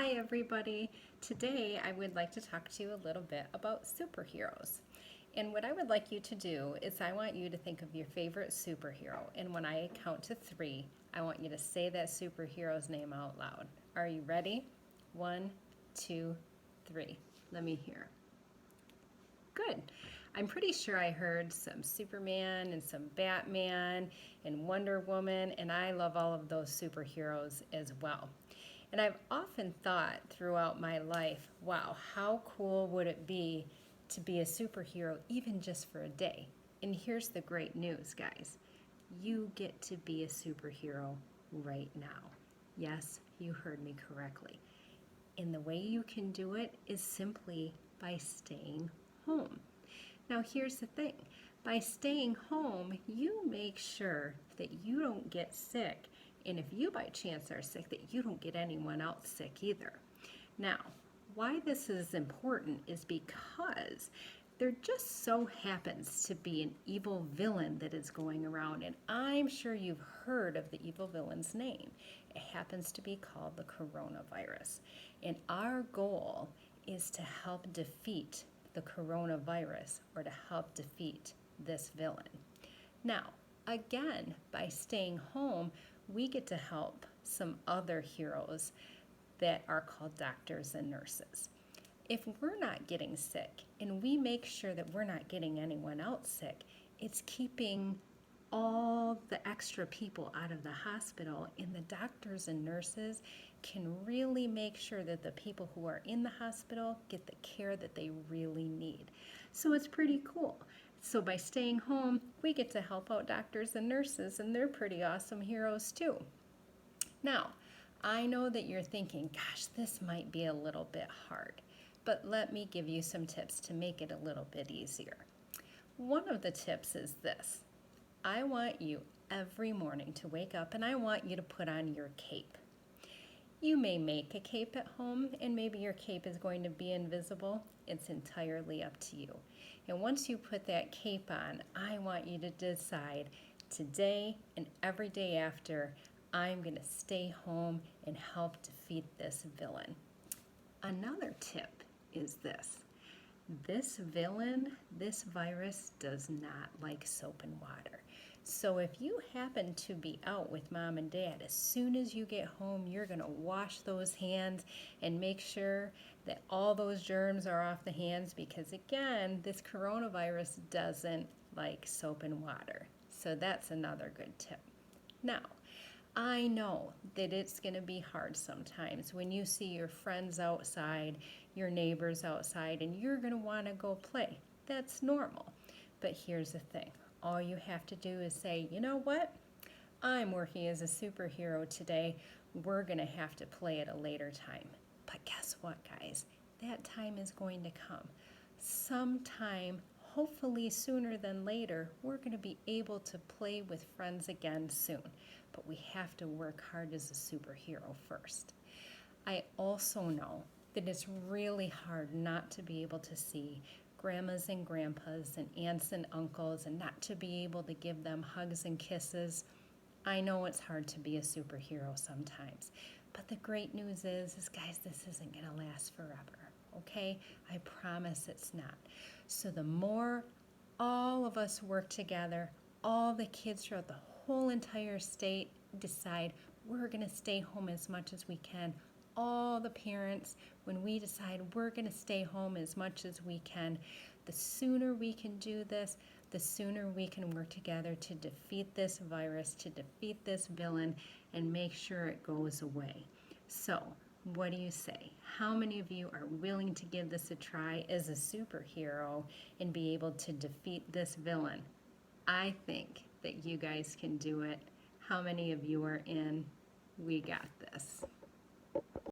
Hi everybody. Today I would like to talk to you a little bit about superheroes. And what I would like you to do is I want you to think of your favorite superhero. And when I count to three, I want you to say that superhero's name out loud. Are you ready? One, two, three. Let me hear. Good. I'm pretty sure I heard some Superman and some Batman and Wonder Woman, and I love all of those superheroes as well. And I've often thought throughout my life, wow, how cool would it be to be a superhero even just for a day? And here's the great news, guys. You get to be a superhero right now. Yes, you heard me correctly. And the way you can do it is simply by staying home. Now, here's the thing. By staying home, you make sure that you don't get sick. And if you by chance are sick, that you don't get anyone else sick either. Now, why this is important is because there just so happens to be an evil villain that is going around, and I'm sure you've heard of the evil villain's name. It happens to be called the coronavirus. And our goal is to help defeat the coronavirus or to help defeat this villain. Now, again, by staying home, we get to help some other heroes that are called doctors and nurses. If we're not getting sick and we make sure that we're not getting anyone else sick, it's keeping all the extra people out of the hospital, and the doctors and nurses can really make sure that the people who are in the hospital get the care that they really need. So it's pretty cool. So by staying home, we get to help out doctors and nurses, and they're pretty awesome heroes too. Now, I know that you're thinking, gosh, this might be a little bit hard, but let me give you some tips to make it a little bit easier. One of the tips is this. I want you every morning to wake up and I want you to put on your cape. You may make a cape at home and maybe your cape is going to be invisible. It's entirely up to you. And once you put that cape on, I want you to decide today and every day after, I'm going to stay home and help defeat this villain. Another tip is this. This villain, this virus does not like soap and water. So if you happen to be out with mom and dad, as soon as you get home, you're going to wash those hands and make sure that all those germs are off the hands because, again, this coronavirus doesn't like soap and water. So that's another good tip. Now, I know that it's going to be hard sometimes when you see your friends outside, your neighbors outside, and you're going to want to go play. That's normal. But here's the thing. All you have to do is say, you know what? I'm working as a superhero today. We're going to have to play at a later time. But guess what, guys? That time is going to come. Sometime, hopefully sooner than later, we're going to be able to play with friends again soon. But we have to work hard as a superhero first. I also know that it's really hard not to be able to see grandmas and grandpas and aunts and uncles and not to be able to give them hugs and kisses. I know it's hard to be a superhero sometimes, but the great news is guys, this isn't going to last forever, okay? I promise it's not. So the more all of us work together, all the kids throughout the whole entire state decide we're going to stay home as much as we can, all the parents, when we decide we're going to stay home as much as we can, the sooner we can do this, the sooner we can work together to defeat this virus, to defeat this villain, and make sure it goes away. So, what do you say? How many of you are willing to give this a try as a superhero and be able to defeat this villain? I think that you guys can do it. How many of you are in? We got this.